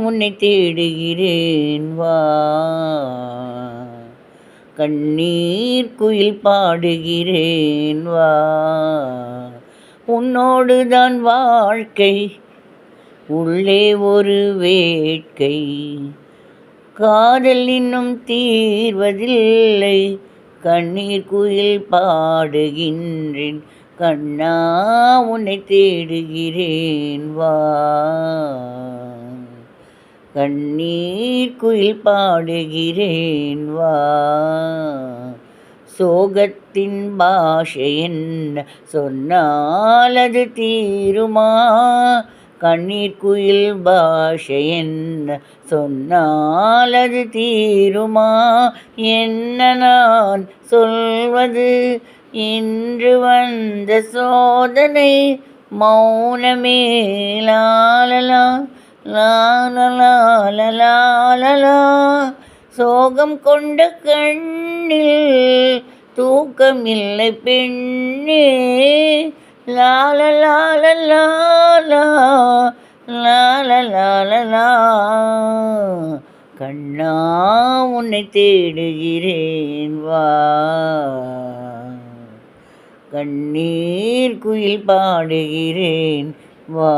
உன்னை தேடுகிறேன் வா. கண்ணீர் குயில் பாடுகிறேன் வா. உன்னோடுதான் வாழ்க்கை, உள்ளே ஒரு வேட்கை, காதல் இன்னும் தீர்வதில்லை. கண்ணீர் குயில் பாடுகின்றேன் கண்ணா, உன்னை தேடுகிறேன் வா. கண்ணீர் குயில் பாடுகிறேன் வா. சோகத்தின் பாஷை என்ன சொன்னால் அது தீருமா? கண்ணீர் குயில் பாஷை என்ன சொன்னால் அது தீருமா? என்ன நான் சொல்வது, இன்று வந்த சோதனை மௌனமே. லாலலா லாலலா, சோகம் கொண்ட கண்ணில் தூக்கமில்லை பெண்ணே. லாலலா, கண்ணா உன்னை தேடுகிறேன் வா. கண்ணீர் குயில் பாடுகிறேன் வா.